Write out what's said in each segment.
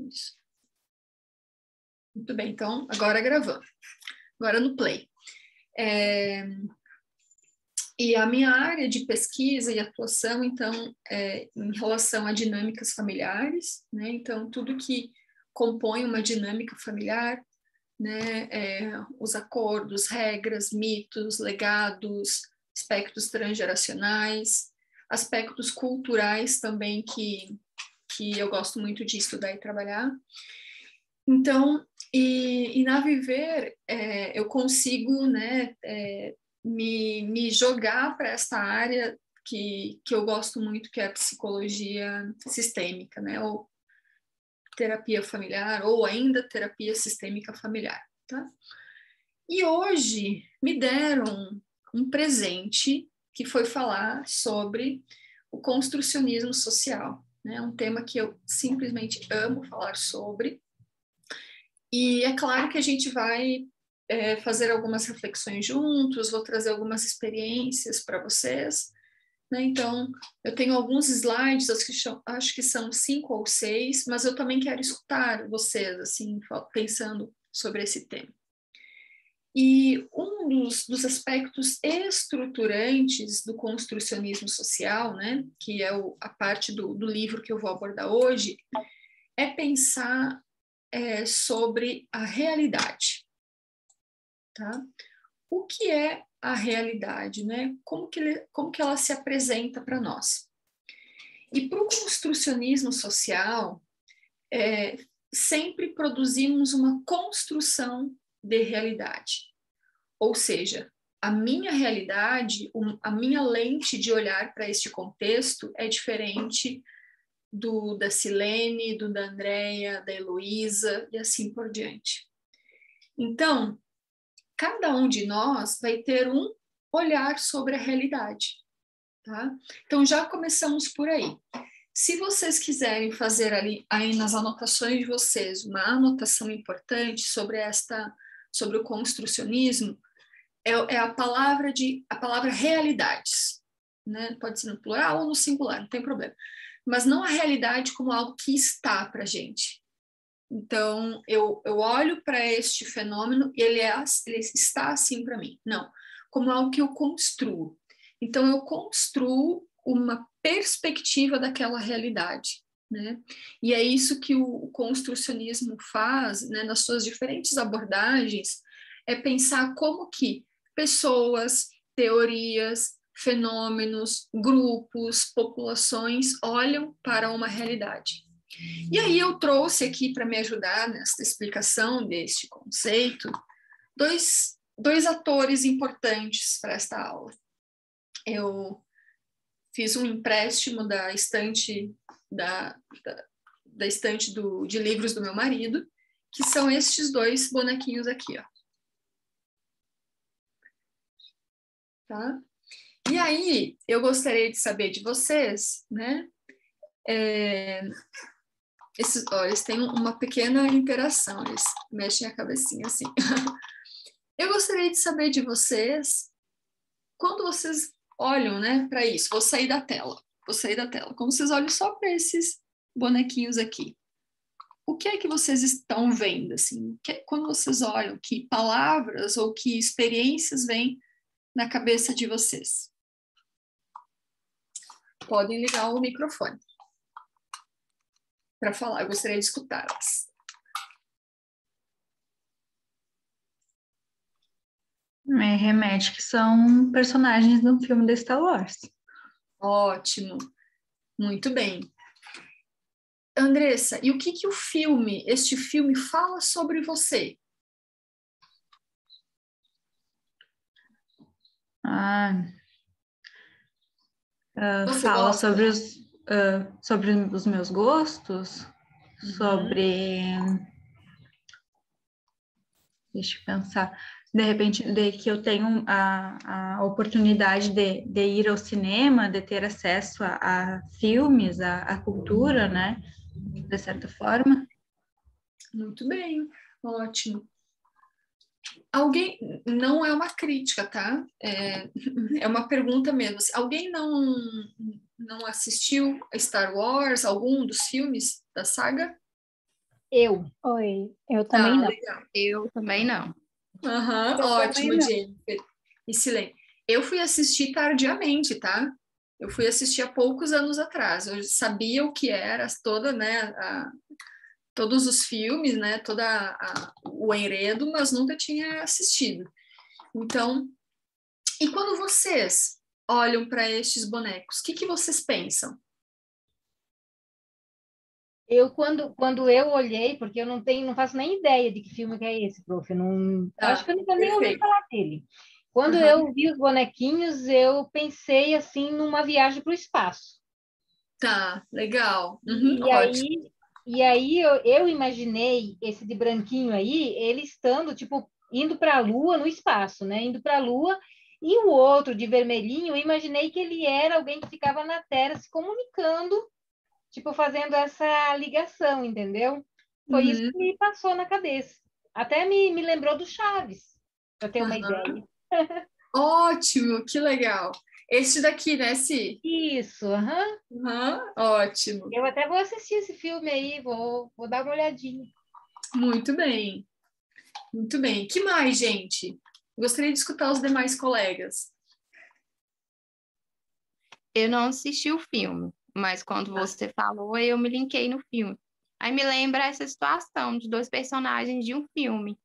Isso. Muito bem, então, agora gravando. Agora no play. E a minha área de pesquisa e atuação, então, em relação a dinâmicas familiares, né? Então, tudo que compõe uma dinâmica familiar, né? Os acordos, regras, mitos, legados, aspectos transgeracionais, aspectos culturais também que eu gosto muito de estudar e trabalhar. Então, e na Viver, eu consigo, né, me jogar para esta área que eu gosto muito, que é a psicologia sistêmica, né, ou terapia familiar, ou ainda terapia sistêmica familiar, tá? E hoje me deram um presente que foi falar sobre o construcionismo social, né, um tema que eu simplesmente amo falar sobre. E é claro que a gente vai fazer algumas reflexões juntos, vou trazer algumas experiências para vocês, né? Então, eu tenho alguns slides, acho que são 5 ou 6, mas eu também quero escutar vocês, assim, pensando sobre esse tema. E um dos aspectos estruturantes do construcionismo social, né, que é a parte do livro que eu vou abordar hoje, é pensar sobre a realidade, tá? O que é a realidade, né? Como que ela se apresenta para nós? E para o construcionismo social, sempre produzimos uma construção de realidade, ou seja, a minha realidade, a minha lente de olhar para este contexto é diferente da Silene, da Andréia, da Heloísa e assim por diante. Então, cada um de nós vai ter um olhar sobre a realidade, tá? Então, já começamos por aí. Se vocês quiserem fazer aí nas anotações de vocês uma anotação importante sobre o construcionismo, é a palavra realidades, né? Pode ser no plural ou no singular, não tem problema. Mas não a realidade como algo que está para a gente. Então, eu olho para este fenômeno e ele está assim para mim. Não, como algo que eu construo. Então, eu construo uma perspectiva daquela realidade, né? E é isso que o construcionismo faz, né, nas suas diferentes abordagens, é pensar como que pessoas, teorias, fenômenos, grupos, populações olham para uma realidade. E aí eu trouxe aqui para me ajudar nessa explicação deste conceito dois atores importantes para esta aula. Eu fiz um empréstimo da estante de livros do meu marido, que são estes dois bonequinhos aqui, ó. Tá? E aí, eu gostaria de saber de vocês, né? Eles têm uma pequena interação, eles mexem a cabecinha assim. Eu gostaria de saber de vocês, quando vocês olham, né, para isso, vou sair da tela. Quando vocês olham só para esses bonequinhos aqui, o que é que vocês estão vendo, assim? Quando vocês olham, que palavras ou que experiências vêm na cabeça de vocês? Podem ligar o microfone para falar, eu gostaria de escutá-las. Me remete que são personagens de um filme da Star Wars. Ótimo, muito bem. Andressa, e o que este filme fala sobre você? Fala sobre os meus gostos, sobre... Deixa eu pensar. De repente, que eu tenho a oportunidade de ir ao cinema, de ter acesso a filmes, a cultura, né? De certa forma. Muito bem, ótimo. Não é uma crítica, tá? É uma pergunta mesmo. Alguém não assistiu a Star Wars, algum dos filmes da saga? Oi, eu também Tá, não. legal. Eu também não. Aham, Eu também ótimo, não. Jennifer. E Silene. Eu fui assistir tardiamente, tá? Eu fui assistir há poucos anos atrás. Eu sabia o que era toda, né, todos os filmes, né, o enredo, mas nunca tinha assistido. Então, e quando vocês olham para estes bonecos, o que que vocês pensam? Quando eu olhei, porque eu não faço nem ideia de que filme que é esse, prof. Eu não, acho Tá, que eu nunca nem ouvi perfeito. falar dele. Quando Aham, eu vi os bonequinhos, eu pensei assim numa viagem para o espaço. tá, legal. Uhum, E ótimo. aí, e aí eu imaginei esse de branquinho aí, ele estando, tipo, indo para a Lua no espaço, né? Indo para a Lua. E o outro de vermelhinho, eu imaginei que ele era alguém que ficava na Terra se comunicando, tipo, fazendo essa ligação, entendeu? Foi isso Uhum, que me passou na cabeça. Até me lembrou do Chaves, para ter uma aham. ideia. Ótimo, que legal. Este daqui, né, Si? Isso, aham. Aham, ótimo. Eu até vou assistir esse filme aí, vou dar uma olhadinha. Muito bem, muito bem. Que mais, gente? Gostaria de escutar os demais colegas. Eu não assisti o filme, mas quando você falou, eu me linkei no filme. Aí me lembra essa situação de dois personagens de um filme.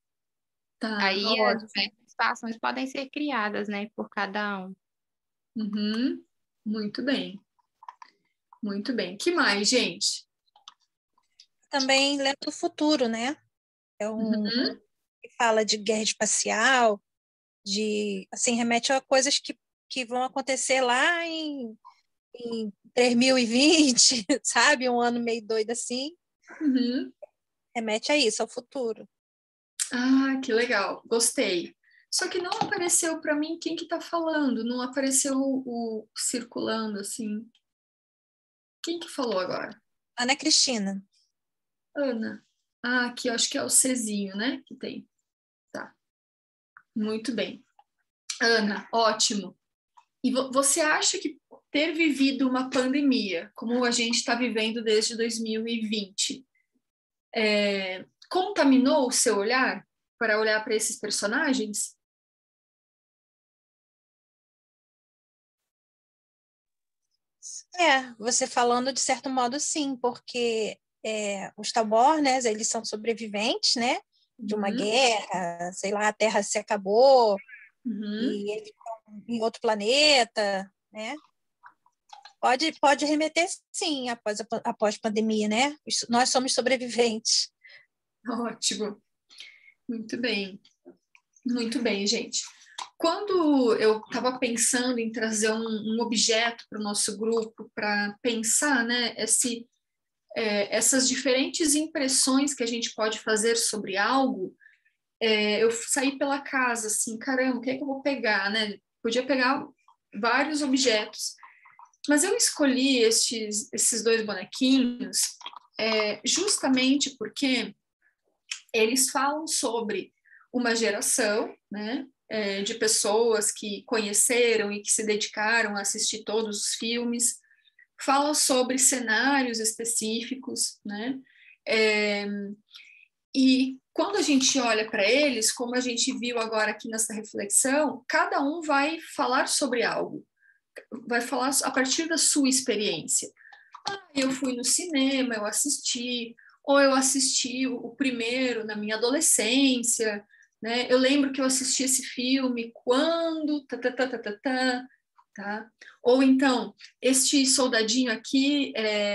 Tá, Aí as ótimo. diversas situações podem ser criadas, né, por cada um. Uhum, muito bem, muito bem. Que mais, gente? Também lembra do futuro, né? É um Uhum, que fala de guerra espacial, assim, remete a coisas que vão acontecer lá em 3020, sabe? Um ano meio doido assim. uhum. Remete a isso, ao futuro. Ah, que legal, gostei. Só que não apareceu para mim quem que tá falando, não apareceu o circulando assim. Quem que falou agora? Ana Cristina. Ana. Ah, aqui eu acho que é o Cezinho, né? Que tem. Tá, muito bem. Ana, ótimo. E você acha que ter vivido uma pandemia, como a gente está vivendo desde 2020, contaminou o seu olhar para olhar para esses personagens? Você falando de certo modo, sim, porque os Talbor, né, eles são sobreviventes, né, de uma Uhum, guerra, sei lá, a Terra se acabou uhum. e eles estão em outro planeta, né? Pode remeter, sim, após pandemia, né? Nós somos sobreviventes. Ótimo. Muito bem. Muito bem, gente. Quando eu estava pensando em trazer um objeto para o nosso grupo, para pensar, né, essas diferentes impressões que a gente pode fazer sobre algo, eu saí pela casa assim, caramba, o que é que eu vou pegar, né? Podia pegar vários objetos, mas eu escolhi esses dois bonequinhos justamente porque eles falam sobre uma geração, né? De pessoas que conheceram e que se dedicaram a assistir todos os filmes, fala sobre cenários específicos, né? É, e quando a gente olha para eles, como a gente viu agora aqui nessa reflexão, cada um vai falar sobre algo, vai falar a partir da sua experiência. Ah, eu fui no cinema, eu assisti, ou eu assisti o primeiro na minha adolescência, né? Eu lembro que eu assisti esse filme quando tá? Ou então, este soldadinho aqui,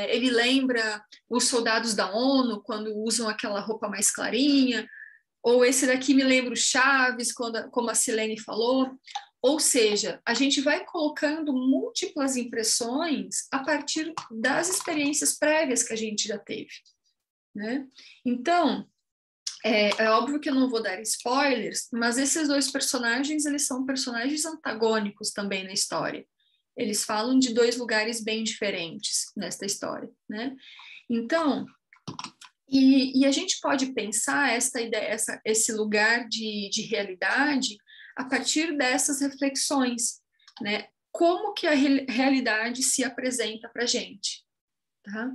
ele lembra os soldados da ONU quando usam aquela roupa mais clarinha, ou esse daqui me lembra o Chaves, como a Silene falou. Ou seja, a gente vai colocando múltiplas impressões a partir das experiências prévias que a gente já teve, né? Então, é óbvio que eu não vou dar spoilers, mas esses dois personagens, eles são personagens antagônicos também na história. Eles falam de dois lugares bem diferentes nesta história, né? Então, e a gente pode pensar esta ideia, esse lugar de realidade a partir dessas reflexões, né? Como que a realidade se apresenta para a gente? tá?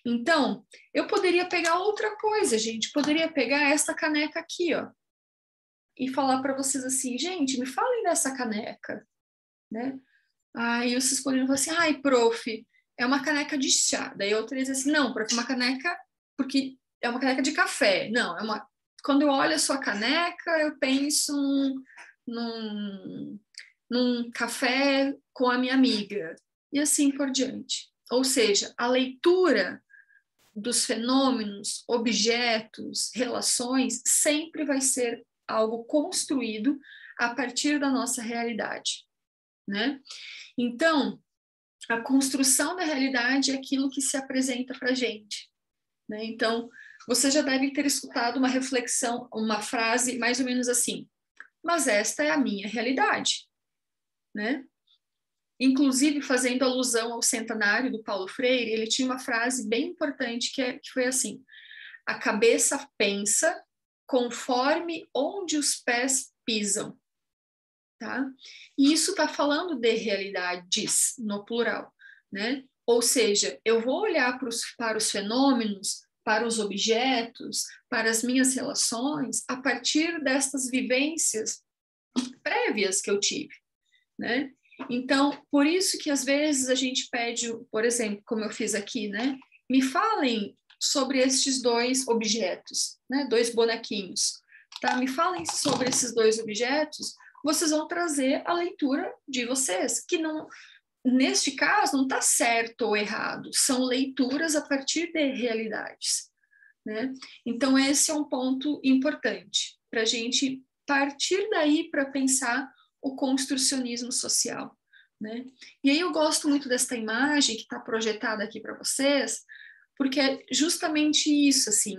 Então, eu poderia pegar outra coisa, gente. Poderia pegar essa caneca aqui, ó, e falar para vocês assim, gente, me falem dessa caneca, né? Aí vocês poderiam falar assim, ai, prof, é uma caneca de chá. Daí eu teria assim, não, prof, é uma caneca, porque é uma caneca de café. Não, é uma... Quando eu olho a sua caneca, eu penso num café com a minha amiga. E assim por diante. Ou seja, a leitura dos fenômenos, objetos, relações, sempre vai ser algo construído a partir da nossa realidade, né? Então, a construção da realidade é aquilo que se apresenta para a gente, né? Então, você já deve ter escutado uma reflexão, uma frase mais ou menos assim, mas esta é a minha realidade, né? Inclusive, fazendo alusão ao centenário do Paulo Freire, ele tinha uma frase bem importante que foi assim, a cabeça pensa conforme onde os pés pisam, tá? E isso está falando de realidades no plural, né? Ou seja, eu vou olhar para os fenômenos, para os objetos, para as minhas relações, a partir destas vivências prévias que eu tive, né? Então, por isso que às vezes a gente pede, por exemplo, como eu fiz aqui, né? Me falem sobre estes dois objetos, né? 2 bonequinhos, tá? Me falem sobre esses 2 objetos, vocês vão trazer a leitura de vocês, que não, neste caso, não está certo ou errado, são leituras a partir de realidades, né? Então, esse é um ponto importante para a gente partir daí para pensar o construcionismo social, né? E aí eu gosto muito desta imagem que está projetada aqui para vocês, porque é justamente isso, assim,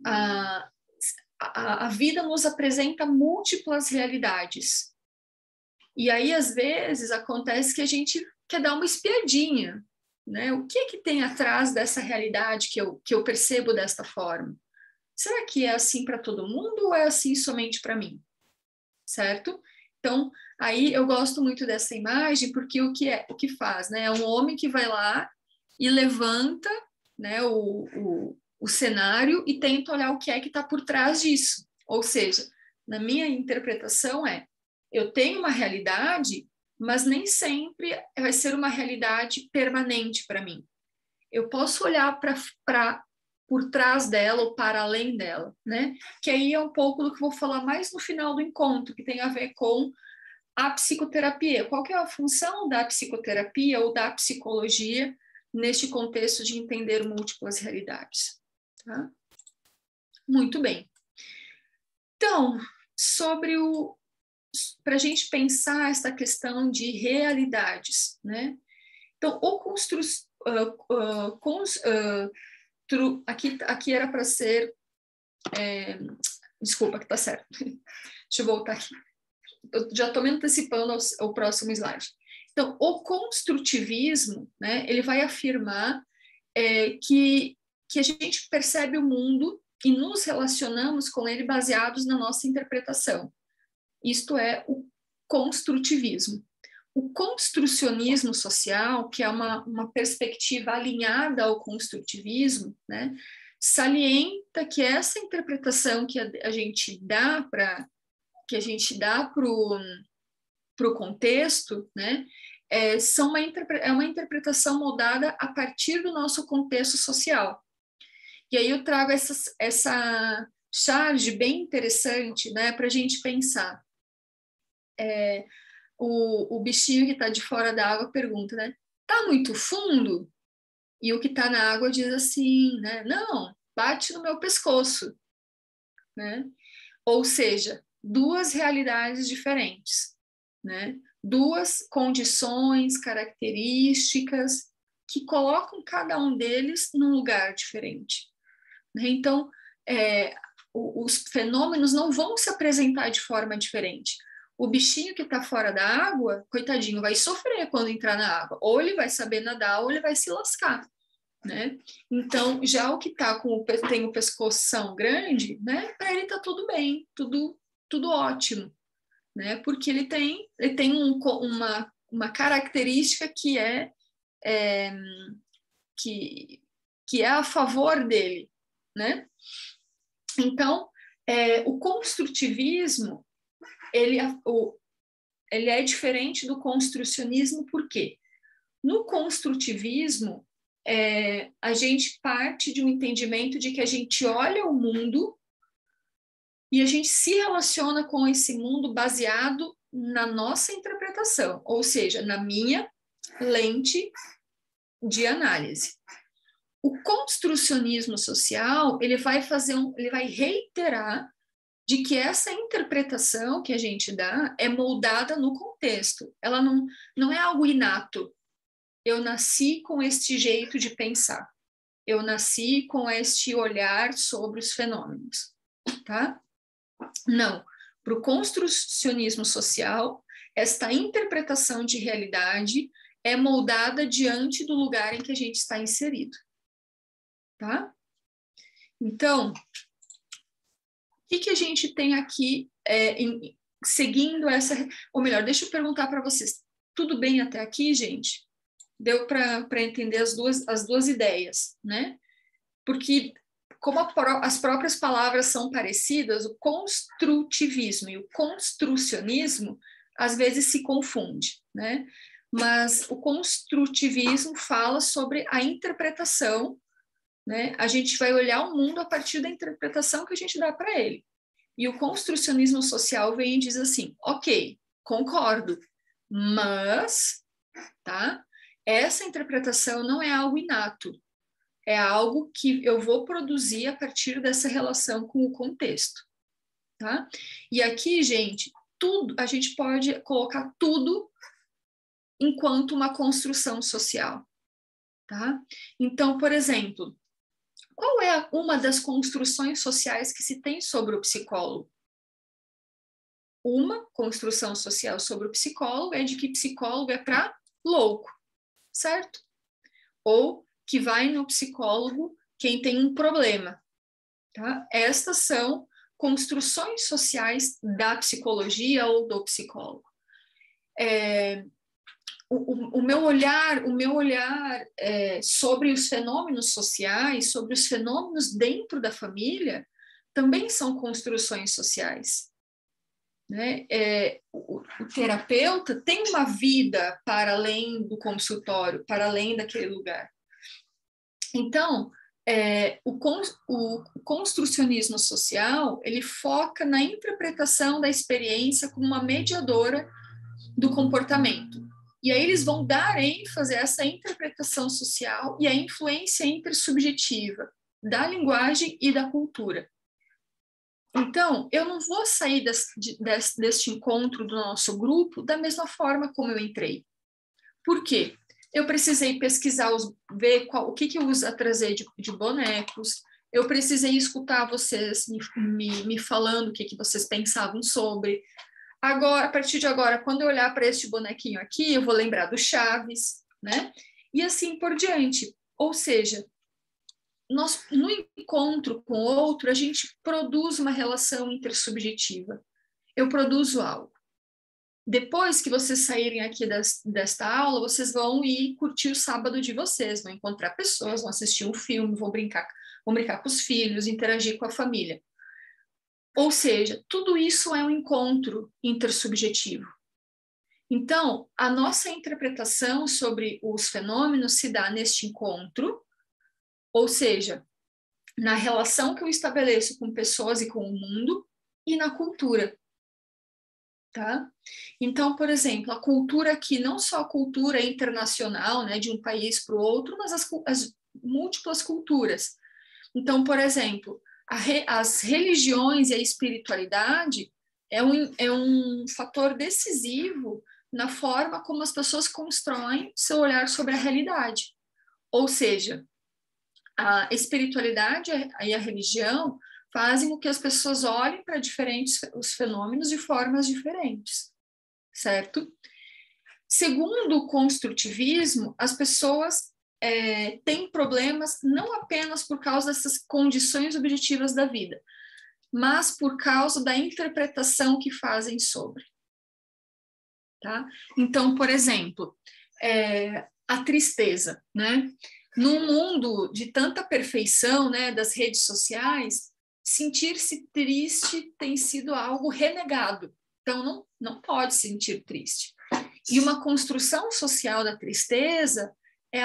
a vida nos apresenta múltiplas realidades. E aí, às vezes, acontece que a gente quer dar uma espiadinha, né? O que tem atrás dessa realidade que eu percebo desta forma? Será que é assim para todo mundo ou é assim somente para mim? Certo? Então, aí eu gosto muito dessa imagem porque o que faz, né? É um homem que vai lá e levanta, né, o cenário e tenta olhar o que é que está por trás disso. Ou seja, na minha interpretação eu tenho uma realidade, mas nem sempre vai ser uma realidade permanente para mim. Eu posso olhar por trás dela ou para além dela, né? Que aí é um pouco do que eu vou falar mais no final do encontro, que tem a ver com a psicoterapia. Qual que é a função da psicoterapia ou da psicologia neste contexto de entender múltiplas realidades? Tá? Muito bem. Então, para a gente pensar esta questão de realidades, né? Então, aqui era para ser... desculpa, que está certo. Deixa eu voltar aqui. Eu já estou me antecipando ao próximo slide. Então, o construtivismo, né, ele vai afirmar que a gente percebe o mundo e nos relacionamos com ele baseados na nossa interpretação. Isto é o construtivismo. O construcionismo social, que é uma perspectiva alinhada ao construtivismo, né, salienta que essa interpretação que a gente dá para o contexto, né, é uma interpretação moldada a partir do nosso contexto social. E aí eu trago essa charge bem interessante, né, para a gente pensar. O bichinho que está de fora da água pergunta, né? Tá muito fundo? E o que está na água diz assim, né? Não, bate no meu pescoço, né? Ou seja, 2 realidades diferentes, né? 2 condições, características que colocam cada um deles num lugar diferente. Então, os fenômenos não vão se apresentar de forma diferente. O bichinho que está fora da água, coitadinho, vai sofrer quando entrar na água. Ou ele vai saber nadar, ou ele vai se lascar, né? Então, já o que tem o pescoção grande, né? Para ele está tudo bem, tudo ótimo, né? Porque ele tem uma característica que é é a favor dele, né? Então, o construtivismo, ele é diferente do construcionismo, por quê? No construtivismo, a gente parte de um entendimento de que a gente olha o mundo e a gente se relaciona com esse mundo baseado na nossa interpretação, ou seja, na minha lente de análise. O construcionismo social, ele vai reiterar de que essa interpretação que a gente dá é moldada no contexto. Ela não é algo inato. Eu nasci com este jeito de pensar. Eu nasci com este olhar sobre os fenômenos, tá? Não. Para o construcionismo social, esta interpretação de realidade é moldada diante do lugar em que a gente está inserido, tá? Então, o que a gente tem aqui seguindo essa... Ou melhor, deixa eu perguntar para vocês. Tudo bem até aqui, gente? Deu para entender as duas ideias, né? Porque, como as próprias palavras são parecidas, o construtivismo e o construcionismo às vezes se confunde, né? Mas o construtivismo fala sobre a interpretação, né? A gente vai olhar o mundo a partir da interpretação que a gente dá para ele. E o construcionismo social vem e diz assim, ok, concordo, mas, tá? Essa interpretação não é algo inato, é algo que eu vou produzir a partir dessa relação com o contexto, tá? E aqui, gente, a gente pode colocar tudo enquanto uma construção social, tá? Então, por exemplo, qual é uma das construções sociais que se tem sobre o psicólogo? Uma construção social sobre o psicólogo é de que psicólogo é para louco, certo? Ou que vai no psicólogo quem tem um problema, tá? Estas são construções sociais da psicologia ou do psicólogo. O meu olhar sobre os fenômenos sociais, sobre os fenômenos dentro da família, também são construções sociais, né? O terapeuta tem uma vida para além do consultório, para além daquele lugar. Então, o construcionismo social, ele foca na interpretação da experiência como uma mediadora do comportamento. E aí eles vão dar ênfase a essa interpretação social e a influência intersubjetiva da linguagem e da cultura. Então, eu não vou sair deste encontro do nosso grupo da mesma forma como eu entrei. Por quê? Eu precisei pesquisar, ver o que eu uso a trazer de bonecos, eu precisei escutar vocês me falando o que vocês pensavam sobre. Agora, a partir de agora, quando eu olhar para este bonequinho aqui, eu vou lembrar do Chaves, né? E assim por diante. Ou seja, no encontro com o outro, a gente produz uma relação intersubjetiva. Eu produzo algo. Depois que vocês saírem aqui desta aula, vocês vão ir curtir o sábado de vocês, vão encontrar pessoas, vão assistir um filme, vão brincar com os filhos, interagir com a família. Ou seja, tudo isso é um encontro intersubjetivo. Então, a nossa interpretação sobre os fenômenos se dá neste encontro, ou seja, na relação que eu estabeleço com pessoas e com o mundo, e na cultura. Tá? Então, por exemplo, a cultura aqui, não só a cultura internacional, né, de um país para o outro, mas as múltiplas culturas. Então, por exemplo, as religiões e a espiritualidade é um fator decisivo na forma como as pessoas constroem seu olhar sobre a realidade. Ou seja, a espiritualidade e a religião fazem com que as pessoas olhem para os fenômenos de formas diferentes, certo? Segundo o construtivismo, as pessoas têm problemas não apenas por causa dessas condições objetivas da vida, mas por causa da interpretação que fazem sobre. Tá? Então, por exemplo, a tristeza, né? num mundo de tanta perfeição, né, das redes sociais, sentir-se triste tem sido algo renegado. Então, não pode se sentir triste. E uma construção social da tristeza é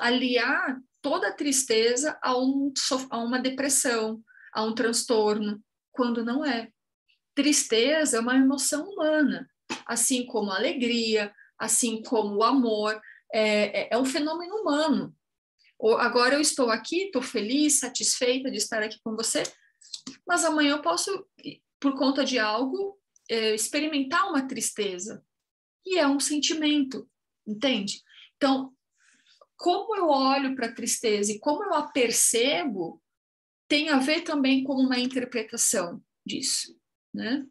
aliar toda a tristeza a uma depressão, a um transtorno, quando não é. Tristeza é uma emoção humana, assim como a alegria, assim como o amor, é um fenômeno humano. Agora eu estou aqui, estou feliz, satisfeita de estar aqui com você, mas amanhã eu posso, por conta de algo, experimentar uma tristeza. E é um sentimento, entende? Então, como eu olho para a tristeza e como eu a percebo, tem a ver também com uma interpretação disso, né?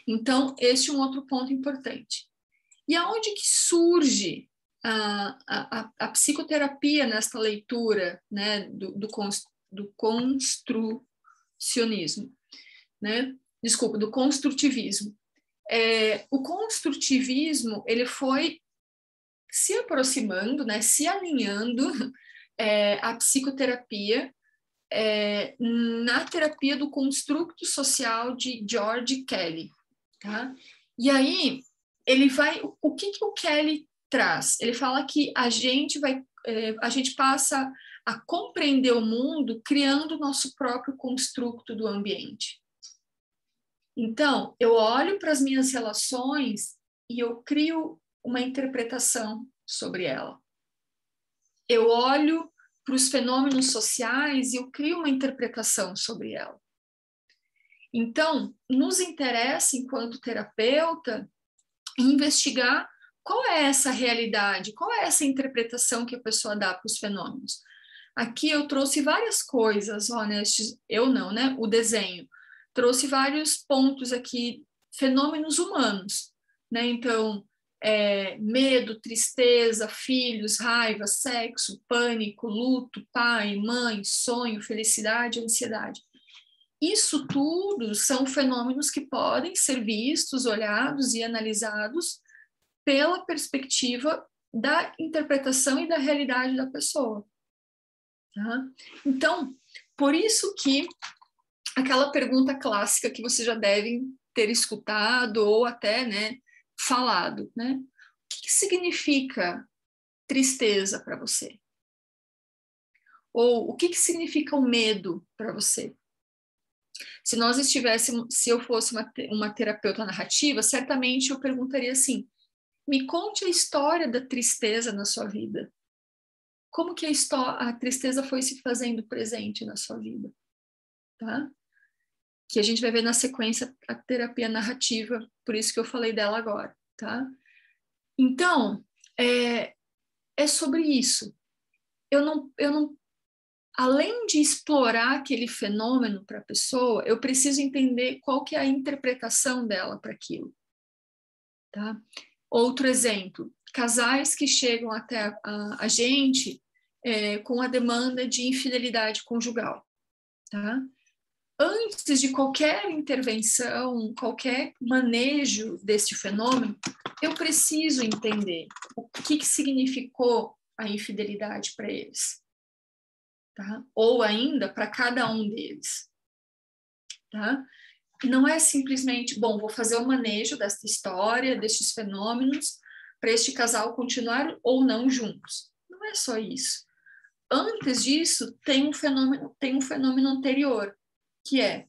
Então, este é um outro ponto importante. E aonde que surge a psicoterapia nesta leitura, né, do construcionismo, né? Desculpa, do construtivismo. O construtivismo, ele foi se aproximando, né, se alinhando à psicoterapia na terapia do construto social de George Kelly, tá? E aí ele vai, o que o Kelly traz? Ele fala que a gente passa a compreender o mundo criando o nosso próprio construto do ambiente. Então, eu olho para as minhas relações e eu crio uma interpretação sobre ela. Eu olho para os fenômenos sociais e eu crio uma interpretação sobre ela. Então, nos interessa, enquanto terapeuta, investigar qual é essa realidade, qual é essa interpretação que a pessoa dá para os fenômenos. Aqui eu trouxe várias coisas, eu não, né? O desenho. Trouxe vários pontos aqui, fenômenos humanos, né? Então, medo, tristeza, filhos, raiva, sexo, pânico, luto, pai, mãe, sonho, felicidade, ansiedade. Isso tudo são fenômenos que podem ser vistos, olhados e analisados pela perspectiva da interpretação e da realidade da pessoa. Tá? Então, por isso que aquela pergunta clássica que vocês já devem ter escutado ou até, né, falado, né? O que significa tristeza para você? Ou o que significa o medo para você? Se eu fosse uma terapeuta narrativa, certamente eu perguntaria assim: me conte a história da tristeza na sua vida. Como que a tristeza foi se fazendo presente na sua vida? Tá? Que a gente vai ver na sequência a terapia narrativa, por isso que eu falei dela agora, tá? Então, é sobre isso. Eu não, além de explorar aquele fenômeno para a pessoa, eu preciso entender qual que é a interpretação dela para aquilo, tá? Outro exemplo, casais que chegam até a gente com a demanda de infidelidade conjugal, tá? Antes de qualquer intervenção, qualquer manejo deste fenômeno, eu preciso entender o que significou a infidelidade para eles, tá? Ou ainda para cada um deles, tá? Não é simplesmente, bom, vou fazer o manejo desta história, destes fenômenos, para este casal continuar ou não juntos. Não é só isso. Antes disso, tem um fenômeno anterior, que é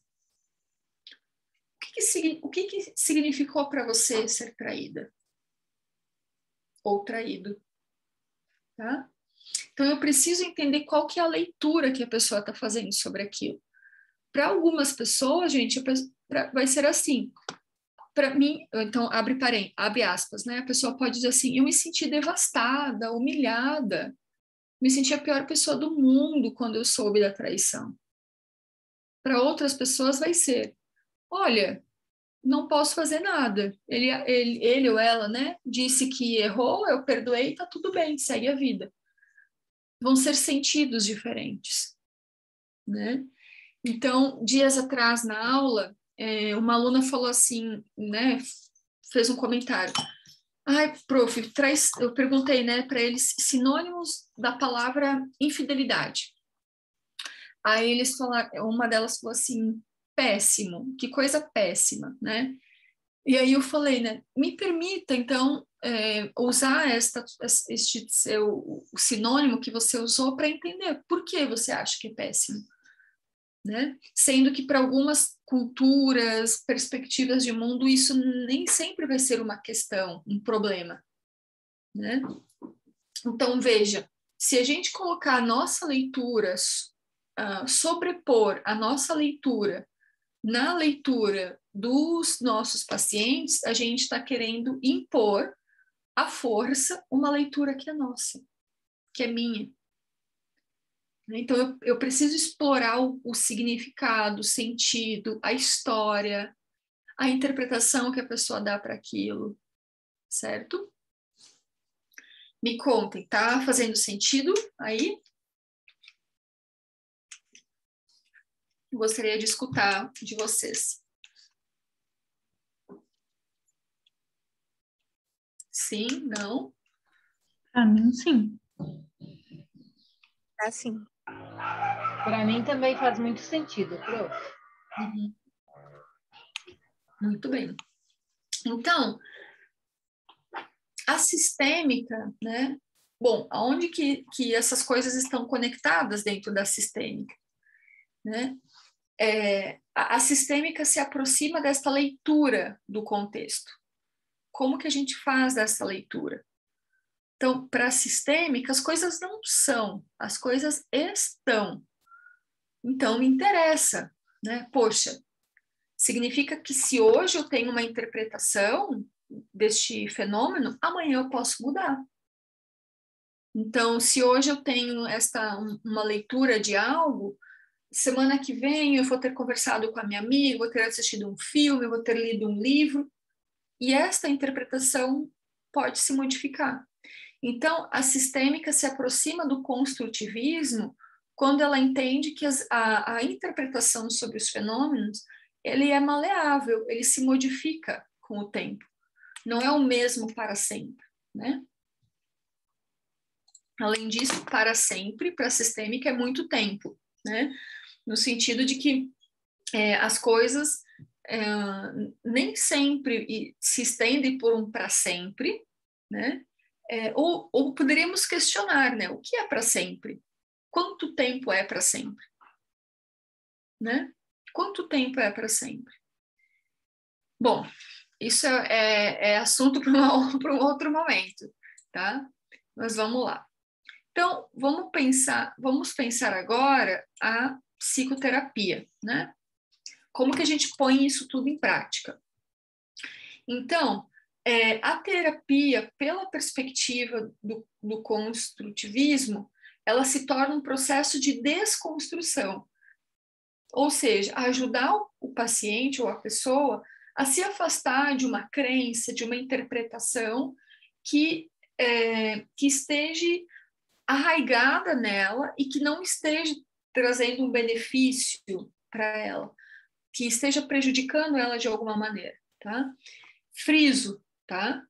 o que significou para você ser traída ou traído, tá? Então eu preciso entender qual que é a leitura que a pessoa está fazendo sobre aquilo. Para algumas pessoas, gente, vai ser assim. Para mim, então abre aspas, né? A pessoa pode dizer assim: eu me senti devastada, humilhada, me senti a pior pessoa do mundo quando eu soube da traição. Para outras pessoas vai ser: olha, não posso fazer nada. Ele ou ela, né, disse que errou, eu perdoei, tá tudo bem, segue a vida. Vão ser sentidos diferentes, né? Então, dias atrás na aula, uma aluna falou assim, né, fez um comentário: Ai, prof, eu perguntei, né, para eles sinônimos da palavra infidelidade. Aí eles falaram, uma delas falou assim, péssimo, que coisa péssima, né? E aí eu falei, né, me permita, então, usar este o sinônimo que você usou para entender por que você acha que é péssimo, né? Sendo que para algumas culturas, perspectivas de mundo, isso nem sempre vai ser uma questão, um problema, né? Então, veja, se a gente colocar a nossa leitura, sobrepor a nossa leitura na leitura dos nossos pacientes, a gente está querendo impor à força uma leitura que é nossa, que é minha. Então, eu preciso explorar o significado, o sentido, a história, a interpretação que a pessoa dá para aquilo, certo? Me contem, tá fazendo sentido aí? Gostaria de escutar de vocês. Sim, não? Para mim, sim. Assim. Para mim também faz muito sentido, prof. Uhum. Muito bem. Então, a sistêmica, né? Bom, aonde que essas coisas estão conectadas dentro da sistêmica, né? A sistêmica se aproxima desta leitura do contexto. Como que a gente faz dessa leitura? Então, para a sistêmica, as coisas não são, as coisas estão. Então, me interessa, né? Poxa, significa que se hoje eu tenho uma interpretação deste fenômeno, amanhã eu posso mudar. Então, se hoje eu tenho uma leitura de algo, semana que vem eu vou ter conversado com a minha amiga, vou ter assistido um filme, vou ter lido um livro, e esta interpretação pode se modificar. Então, a sistêmica se aproxima do construtivismo quando ela entende que a interpretação sobre os fenômenos ele é maleável, ele se modifica com o tempo. Não é o mesmo para sempre, né? Além disso, para sempre, para a sistêmica, é muito tempo, né? No sentido de que as coisas nem sempre se estendem por um para sempre, né? Ou poderíamos questionar, né? O que é para sempre? Quanto tempo é para sempre? Né? Quanto tempo é para sempre? Bom, isso é assunto para um outro momento, tá? Mas vamos lá. Então, vamos pensar agora a psicoterapia, né? Como que a gente põe isso tudo em prática? Então, a terapia, pela perspectiva do construtivismo, ela se torna um processo de desconstrução, ou seja, ajudar o paciente ou a pessoa a se afastar de uma crença, de uma interpretação que esteja arraigada nela e que não esteja trazendo um benefício para ela, que esteja prejudicando ela de alguma maneira, tá? Friso, tá?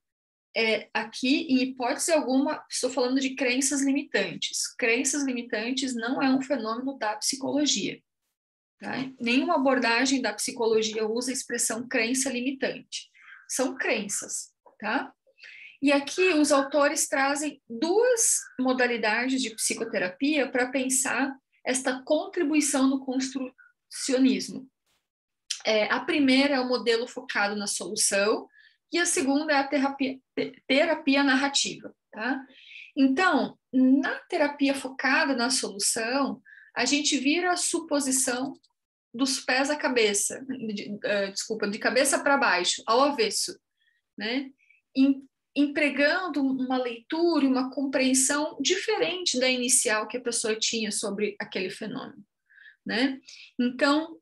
Aqui, em hipótese alguma, estou falando de crenças limitantes. Crenças limitantes não é um fenômeno da psicologia. Tá? Nenhuma abordagem da psicologia usa a expressão crença limitante. São crenças, tá? E aqui os autores trazem duas modalidades de psicoterapia para pensar esta contribuição no construcionismo. A primeira é o modelo focado na solução e a segunda é a terapia narrativa, tá? Então, na terapia focada na solução, a gente vira a suposição dos pés à cabeça, de cabeça para baixo, ao avesso, né? Empregando uma leitura e uma compreensão diferente da inicial que a pessoa tinha sobre aquele fenômeno, né? Então,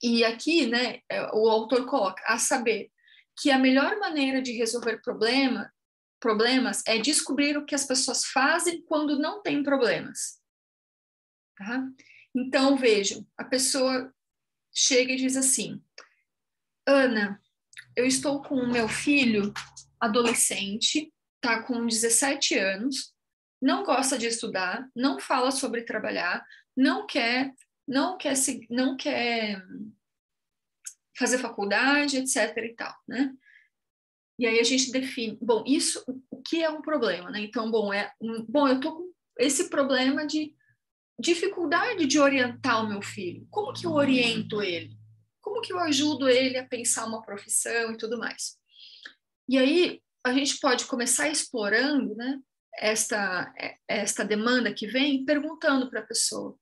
e aqui, né, o autor coloca, a saber, que a melhor maneira de resolver problemas é descobrir o que as pessoas fazem quando não tem problemas. Tá? Então, vejam, a pessoa chega e diz assim, Ana, eu estou com o meu filho adolescente, tá com 17 anos, não gosta de estudar, não fala sobre trabalhar, não quer fazer faculdade, etc e tal, né? E aí a gente define, bom, isso, o que é um problema, né? Então, eu tô com esse problema de dificuldade de orientar o meu filho. Como que eu oriento ele? Como que eu ajudo ele a pensar uma profissão e tudo mais? E aí a gente pode começar explorando, né, esta demanda que vem, perguntando para a pessoa: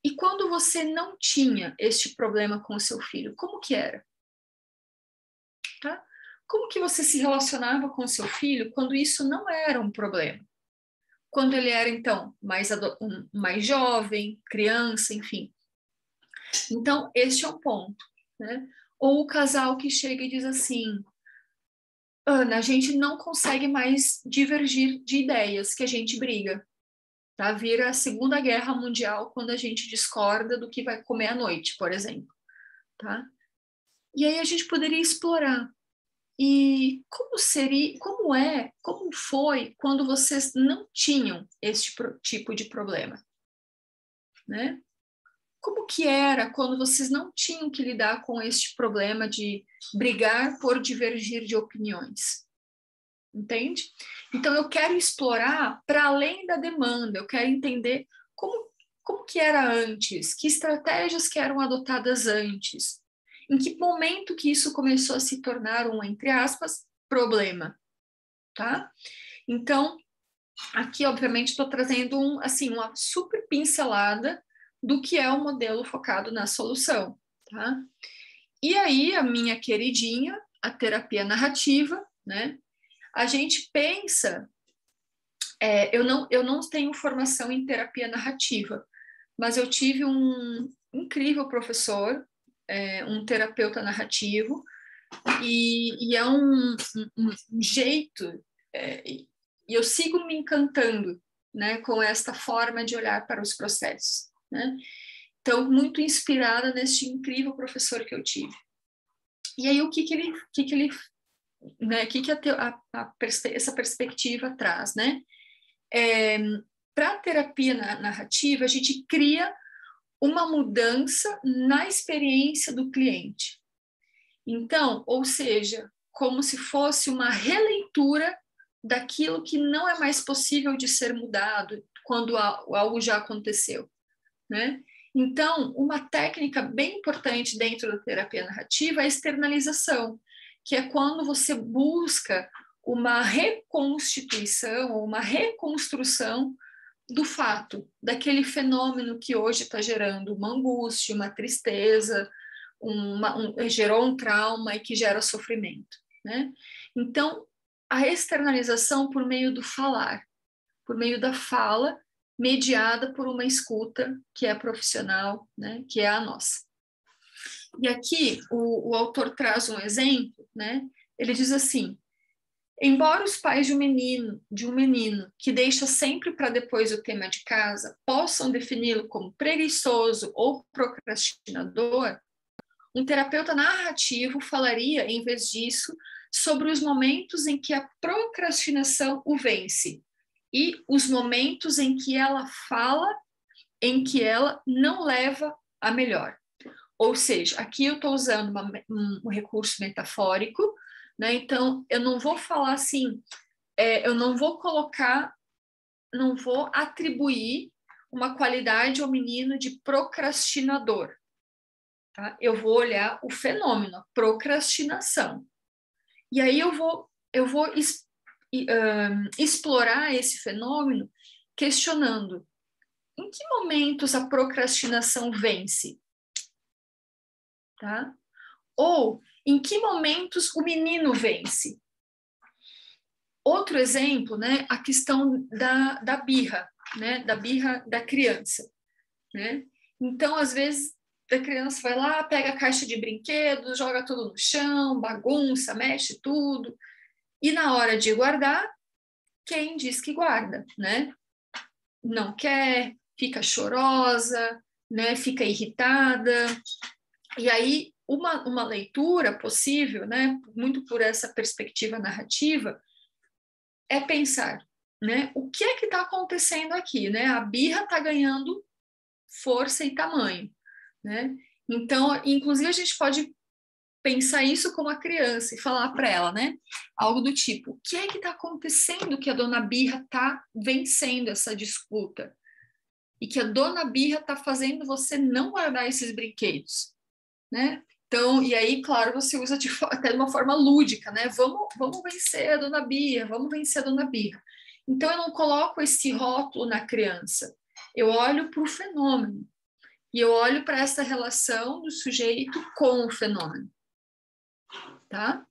e quando você não tinha este problema com o seu filho, como que era? Tá? Como que você se relacionava com o seu filho quando isso não era um problema? Quando ele era, então, mais jovem, criança, enfim. Então, este é um ponto, né? Ou o casal que chega e diz assim: Ana, a gente não consegue mais divergir de ideias, que a gente briga. Tá? Vira a Segunda Guerra Mundial quando a gente discorda do que vai comer à noite, por exemplo. Tá? E aí a gente poderia explorar. E como foi quando vocês não tinham este tipo de problema? Né? Como que era quando vocês não tinham que lidar com este problema de brigar por divergir de opiniões? Entende? Então, eu quero explorar para além da demanda, eu quero entender como que era antes, que estratégias que eram adotadas antes, em que momento que isso começou a se tornar um, entre aspas, problema, tá? Então, aqui, obviamente, estou trazendo uma super pincelada do que é o modelo focado na solução, tá? E aí, a minha queridinha, a terapia narrativa, né? A gente pensa, eu não tenho formação em terapia narrativa, mas eu tive um incrível professor, um terapeuta narrativo, e é um jeito, e eu sigo me encantando, né, com esta forma de olhar para os processos, né? Então, muito inspirada neste incrível professor que eu tive. E aí, o que ele né, que essa perspectiva traz, né? Para a terapia narrativa, a gente cria uma mudança na experiência do cliente. Então, ou seja, como se fosse uma releitura daquilo que não é mais possível de ser mudado quando algo já aconteceu, né? Então, uma técnica bem importante dentro da terapia narrativa é a externalização, que é quando você busca uma reconstituição ou uma reconstrução do fato, daquele fenômeno que hoje está gerando uma angústia, uma tristeza, gerou um trauma e que gera sofrimento, né? Então, a externalização por meio do falar, por meio da fala, mediada por uma escuta que é profissional, né? Que é a nossa. E aqui o autor traz um exemplo, né? Ele diz assim: embora os pais de um menino que deixa sempre para depois o tema de casa possam defini-lo como preguiçoso ou procrastinador, um terapeuta narrativo falaria, em vez disso, sobre os momentos em que a procrastinação o vence e os momentos em que ela fala, em que ela não leva a melhor. Ou seja, aqui eu estou usando um recurso metafórico, né? Então, eu não vou falar assim, eu não vou atribuir uma qualidade ao menino de procrastinador. Tá? Eu vou olhar o fenômeno, a procrastinação. E aí eu vou explorar esse fenômeno questionando: em que momentos a procrastinação vence? Tá? Ou em que momentos o menino vence? Outro exemplo, né, a questão da birra, né, da birra da criança, né? Então, às vezes, a criança vai lá, pega a caixa de brinquedos, joga tudo no chão, bagunça, mexe tudo, e na hora de guardar, quem diz que guarda, né? Não quer, fica chorosa, né? Fica irritada, e aí uma leitura possível, né, muito por essa perspectiva narrativa, é pensar, né, o que é que está acontecendo aqui, né? A birra está ganhando força e tamanho, né? Então, inclusive, a gente pode pensar isso como a criança e falar para ela, né? Algo do tipo, o que é que está acontecendo que a dona Birra está vencendo essa disputa? E que a dona Birra está fazendo você não guardar esses brinquedos, né? Então, e aí, claro, você usa até de uma forma lúdica, né? Vamos vencer a dona Birra, vamos vencer a dona Birra. Então, eu não coloco esse rótulo na criança, eu olho para o fenômeno, e eu olho para essa relação do sujeito com o fenômeno. Tá?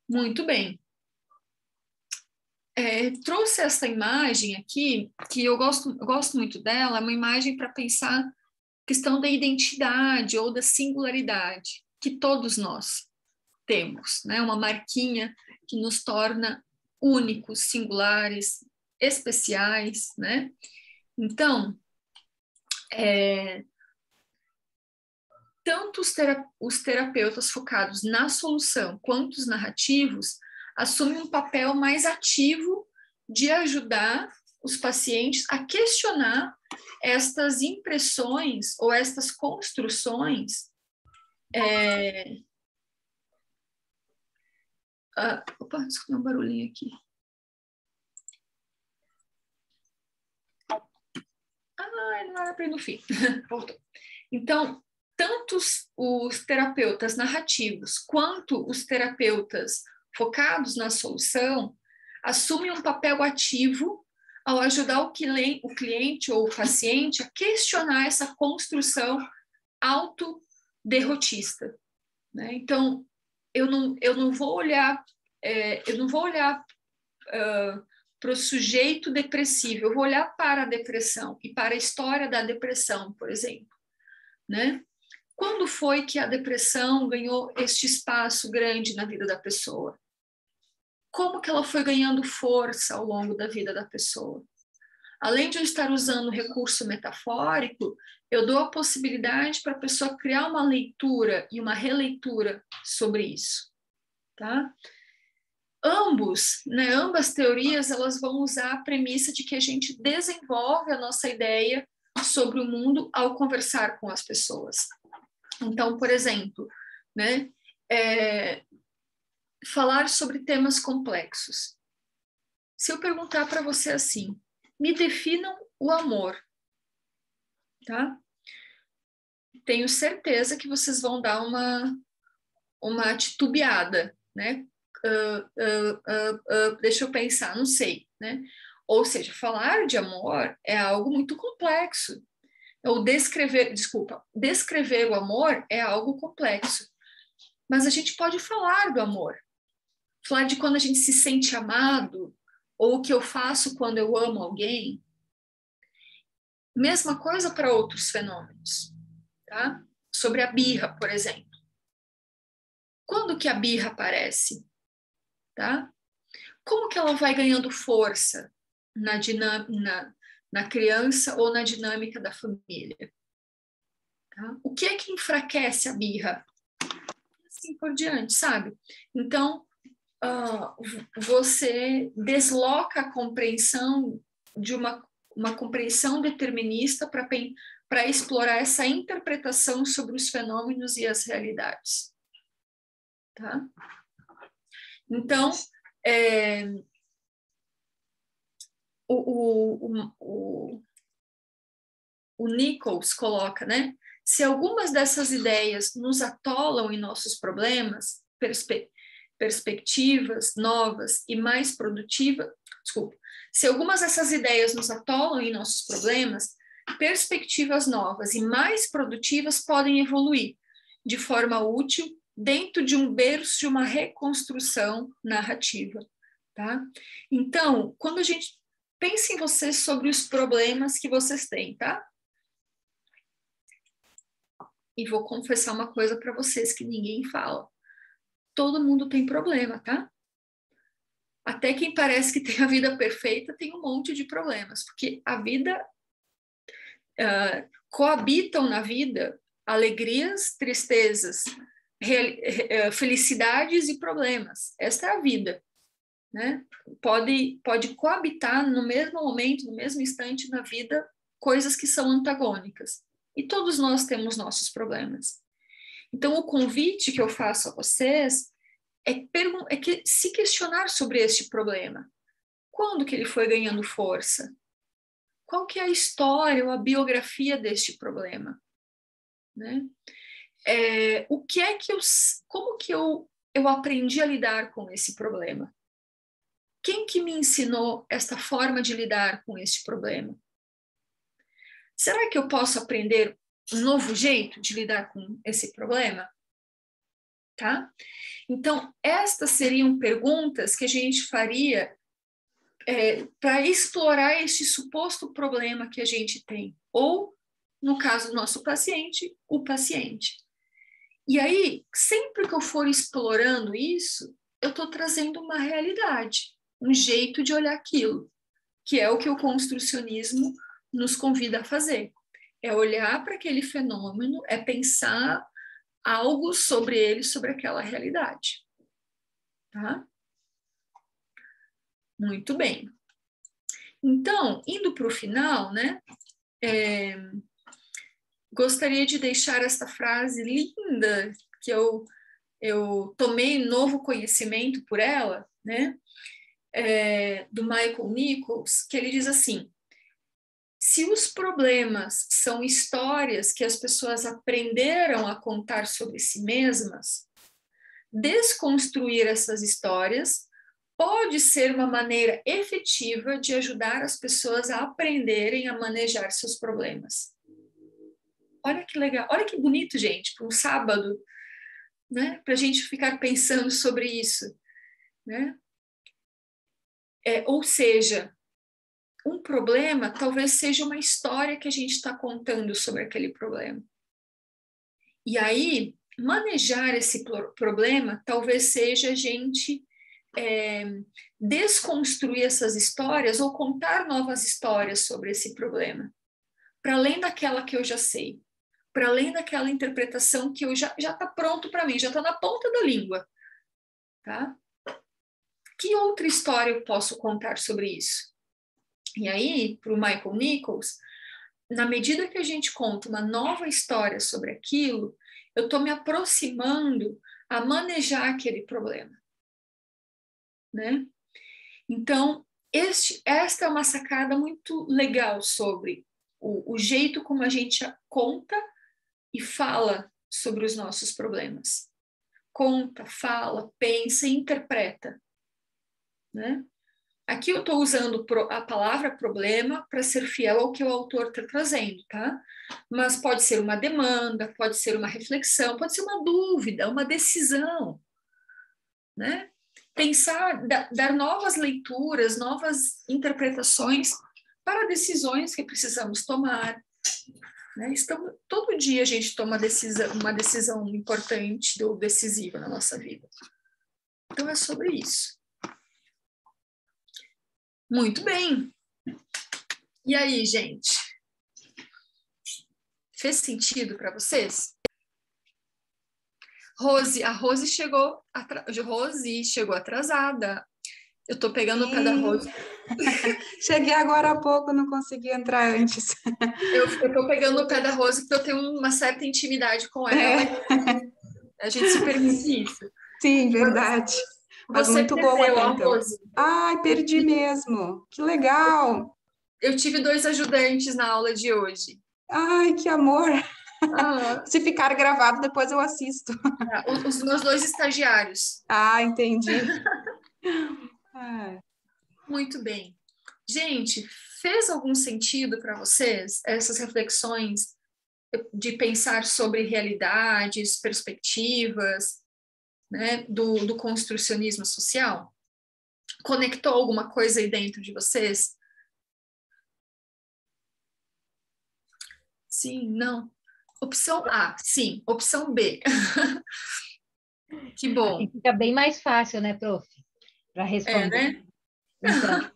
Muito bem. Trouxe essa imagem aqui, que eu gosto muito dela, é uma imagem para pensar a questão da identidade ou da singularidade, que todos nós temos, né? Uma marquinha que nos torna únicos, singulares, especiais, né? Então, tanto os terapeutas focados na solução quanto os narrativos assumem um papel mais ativo de ajudar os pacientes a questionar estas impressões ou estas construções. Opa, desculpa um barulhinho aqui. Não era para ir no fim. Voltou. Então, tanto os terapeutas narrativos quanto os terapeutas focados na solução assumem um papel ativo ao ajudar o cliente ou o paciente a questionar essa construção autoderrotista, né? Então, eu não vou olhar para o sujeito depressivo, eu vou olhar para a depressão e para a história da depressão, por exemplo, né? Quando foi que a depressão ganhou este espaço grande na vida da pessoa? Como que ela foi ganhando força ao longo da vida da pessoa? Além de eu estar usando o recurso metafórico, eu dou a possibilidade para a pessoa criar uma leitura e uma releitura sobre isso, tá? Ambas teorias, elas vão usar a premissa de que a gente desenvolve a nossa ideia sobre o mundo ao conversar com as pessoas. Então, por exemplo, né, falar sobre temas complexos. Se eu perguntar para você assim, me definam o amor, tá? Tenho certeza que vocês vão dar uma titubeada, né? Deixa eu pensar, não sei, né? Ou seja, falar de amor é algo muito complexo. Ou descrever o amor é algo complexo. Mas a gente pode falar do amor. Falar de quando a gente se sente amado, ou o que eu faço quando eu amo alguém. Mesma coisa para outros fenômenos, tá? Sobre a birra, por exemplo. Quando que a birra aparece? Tá? Como que ela vai ganhando força na criança ou na dinâmica da família? Tá? O que é que enfraquece a birra? Assim por diante, sabe? Então, você desloca a compreensão de uma compreensão determinista para explorar essa interpretação sobre os fenômenos e as realidades. Tá? Então, o Nichols coloca, né? Se algumas dessas ideias nos atolam em nossos problemas, perspectivas novas e mais produtivas, se algumas dessas ideias nos atolam em nossos problemas, perspectivas novas e mais produtivas podem evoluir de forma útil dentro de um berço de uma reconstrução narrativa, tá? Então, quando a gente pensa em vocês sobre os problemas que vocês têm, tá? E vou confessar uma coisa para vocês que ninguém fala. Todo mundo tem problema, tá? Até quem parece que tem a vida perfeita tem um monte de problemas, porque a vida coabitam na vida alegrias, tristezas, felicidades e problemas. Esta é a vida, né? Pode coabitar no mesmo momento, no mesmo instante na vida, coisas que são antagônicas. E todos nós temos nossos problemas. Então, o convite que eu faço a vocês é que se questionar sobre este problema. Quando que ele foi ganhando força? Qual que é a história ou a biografia deste problema? Né? Como que eu aprendi a lidar com esse problema? Quem que me ensinou esta forma de lidar com este problema? Será que eu posso aprender um novo jeito de lidar com esse problema? Tá? Então, estas seriam perguntas que a gente faria para explorar este suposto problema que a gente tem, ou, no caso do nosso paciente, o paciente. E aí, sempre que eu for explorando isso, eu estou trazendo uma realidade, um jeito de olhar aquilo, que é o que o construcionismo nos convida a fazer. É olhar para aquele fenômeno, é pensar algo sobre ele, sobre aquela realidade. Tá? Muito bem. Então, indo para o final, né, gostaria de deixar essa frase linda, que eu tomei novo conhecimento por ela, né, do Michael Nichols, que ele diz assim: se os problemas são histórias que as pessoas aprenderam a contar sobre si mesmas, desconstruir essas histórias pode ser uma maneira efetiva de ajudar as pessoas a aprenderem a manejar seus problemas. Olha que legal, olha que bonito, gente, para um sábado, né? Para a gente ficar pensando sobre isso, né? Ou seja, um problema talvez seja uma história que a gente está contando sobre aquele problema. E aí, manejar esse problema talvez seja a gente desconstruir essas histórias ou contar novas histórias sobre esse problema, para além daquela que eu já sei, para além daquela interpretação que eu já está pronto para mim, já está na ponta da língua, tá? Que outra história eu posso contar sobre isso? E aí, para o Michael Nichols, na medida que a gente conta uma nova história sobre aquilo, eu estou me aproximando a manejar aquele problema, né? Então, esta é uma sacada muito legal sobre o jeito como a gente conta e fala sobre os nossos problemas. Conta, fala, pensa e interpreta, né? Aqui eu estou usando a palavra problema para ser fiel ao que o autor está trazendo, tá? Mas pode ser uma demanda, pode ser uma reflexão, pode ser uma dúvida, uma decisão, né? Pensar, dar novas leituras, novas interpretações para decisões que precisamos tomar, né? Todo dia a gente toma uma decisão importante ou decisiva na nossa vida. Então é sobre isso. Muito bem. E aí, gente? Fez sentido para vocês? A Rose chegou atrasada. Eu estou pegando o pé da Rose. Cheguei agora há pouco, não consegui entrar antes. Eu estou pegando o pé da Rose porque eu tenho uma certa intimidade com ela. A gente se permite isso. Sim, verdade. Mas Você muito boa até então. Rose. Ai, perdi mesmo. Que legal. Eu tive 2 ajudantes na aula de hoje. Ai, que amor. Se ficar gravado, depois eu assisto. Os meus 2 estagiários. Ah, entendi. Muito bem. Gente, fez algum sentido para vocês essas reflexões de pensar sobre realidades, perspectivas, né, do construcionismo social? Conectou alguma coisa aí dentro de vocês? Sim, não. Opção A, sim. Opção B. Que bom. Assim fica bem mais fácil, né, prof? Para responder. Né? Então,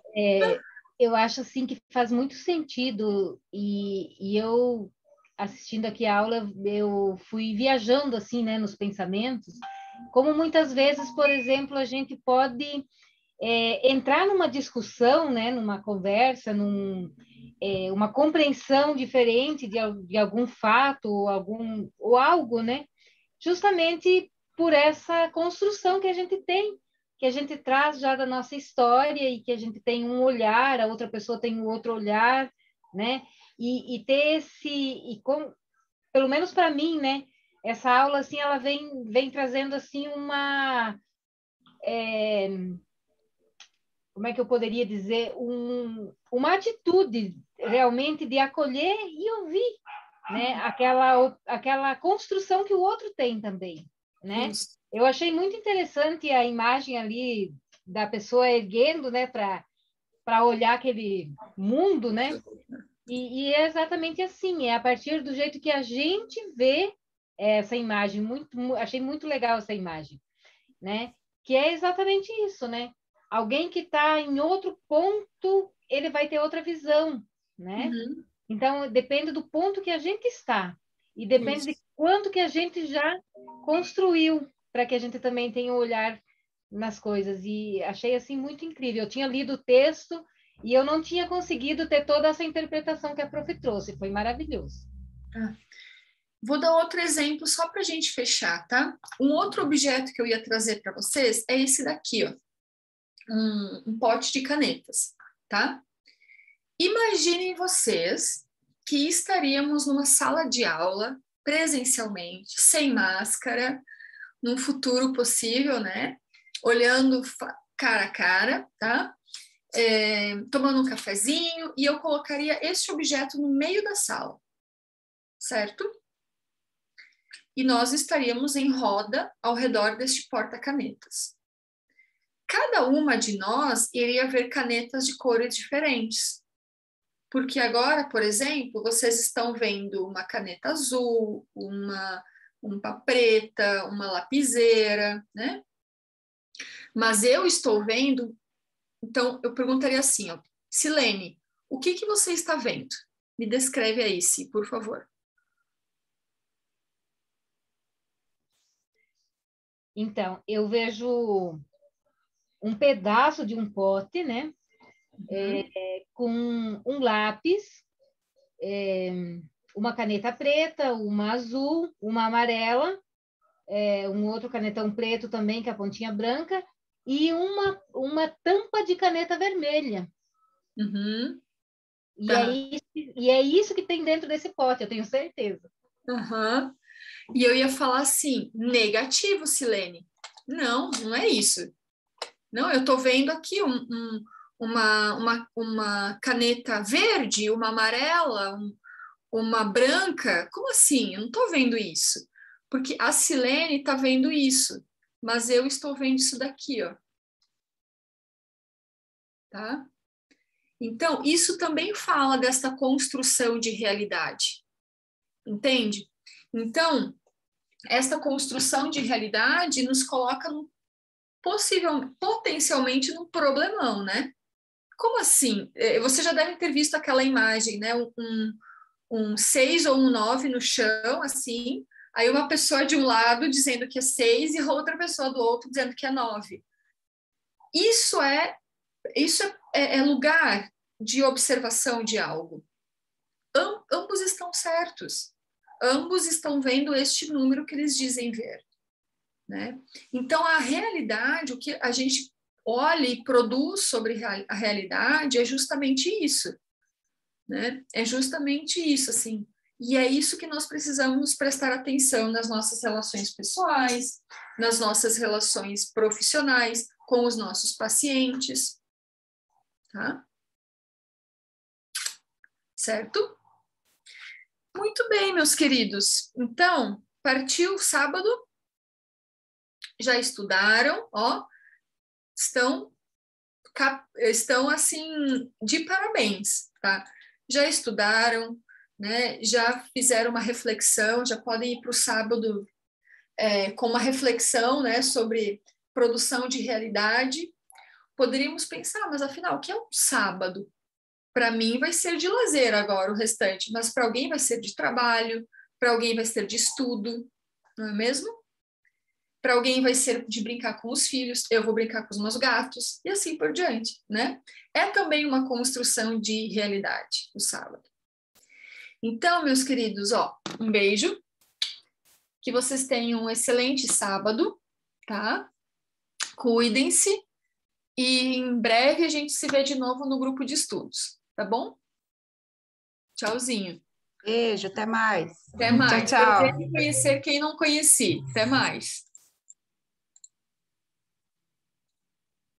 eu acho assim que faz muito sentido e eu assistindo aqui a aula, eu fui viajando assim, né, nos pensamentos, como muitas vezes, por exemplo, a gente pode entrar numa discussão, né, numa conversa, uma compreensão diferente de algum fato ou algo, né, justamente por essa construção que a gente tem, que a gente traz já da nossa história e que a gente tem um olhar, a outra pessoa tem um outro olhar, né, e ter pelo menos para mim, né, essa aula assim, ela vem trazendo assim como é que eu poderia dizer, uma atitude realmente de acolher e ouvir, né? Aquela construção que o outro tem também, né? Isso. Eu achei muito interessante a imagem ali da pessoa erguendo, né, para olhar aquele mundo, né? E é exatamente assim, é a partir do jeito que a gente vê essa imagem, achei muito legal essa imagem, né? Que é exatamente isso, né? Alguém que está em outro ponto, ele vai ter outra visão, né? Uhum. Então, depende do ponto que a gente está e depende de quanto que a gente já construiu para que a gente também tenha um olhar nas coisas. E achei, assim, muito incrível. Eu tinha lido o texto e eu não tinha conseguido ter toda essa interpretação que a prof trouxe. Foi maravilhoso. Vou dar outro exemplo só para a gente fechar, tá? Um outro objeto que eu ia trazer para vocês é esse daqui, ó. Um pote de canetas, tá? Imaginem vocês que estaríamos numa sala de aula, presencialmente, sem máscara, num futuro possível, né? Olhando cara a cara, tá? Tomando um cafezinho, e eu colocaria este objeto no meio da sala, certo? E nós estaríamos em roda ao redor deste porta-canetas. Cada uma de nós iria ver canetas de cores diferentes. Porque agora, por exemplo, vocês estão vendo uma caneta azul, uma preta, uma lapiseira, né? Mas eu estou vendo, então eu perguntaria assim, ó, Silene, o que você está vendo? Me descreve aí, Si, por favor. Então, eu vejo um pedaço de um pote, né? Com um lápis, uma caneta preta, uma azul, uma amarela, um outro canetão preto também, com a pontinha branca, e uma tampa de caneta vermelha. Uhum. E, Tá. é isso que tem dentro desse pote, eu tenho certeza. Uhum. E eu ia falar assim, negativo, Silene. Não, não é isso. Não, eu estou vendo aqui uma caneta verde, uma amarela, uma branca. Como assim? Eu não estou vendo isso. Porque a Silene está vendo isso, mas eu estou vendo isso daqui, ó. Tá? Então, isso também fala dessa construção de realidade. Entende? Então, essa construção de realidade nos coloca potencialmente num problemão, né? Como assim? Você já deve ter visto aquela imagem, né? Um 6 ou um 9 no chão, assim, aí uma pessoa de um lado dizendo que é 6 e outra pessoa do outro dizendo que é 9. Isso é lugar de observação de algo. Ambos estão certos. Ambos estão vendo este número que eles dizem ver, né? Então, a realidade, o que a gente olha e produz sobre a realidade é justamente isso, né? É justamente isso, assim. E é isso que nós precisamos prestar atenção nas nossas relações pessoais, nas nossas relações profissionais, com os nossos pacientes, tá? Certo? Muito bem, meus queridos. Então, partiu sábado. Já estudaram, ó, estão assim de parabéns, tá? Já estudaram, né? Já fizeram uma reflexão, já podem ir para o sábado com uma reflexão, né, sobre produção de realidade. Poderíamos pensar, mas afinal, o que é um sábado Para mim vai ser de lazer agora o restante, mas para alguém vai ser de trabalho, para alguém vai ser de estudo, não é mesmo? Para alguém vai ser de brincar com os filhos, eu vou brincar com os meus gatos, e assim por diante, né? É também uma construção de realidade, o sábado. Então, meus queridos, ó, um beijo, que vocês tenham um excelente sábado, tá? Cuidem-se, e em breve a gente se vê de novo no grupo de estudos, tá bom? Tchauzinho. Beijo, até mais. Até mais. Tchau, tchau. Prazer em conhecer quem não conheci. Até mais.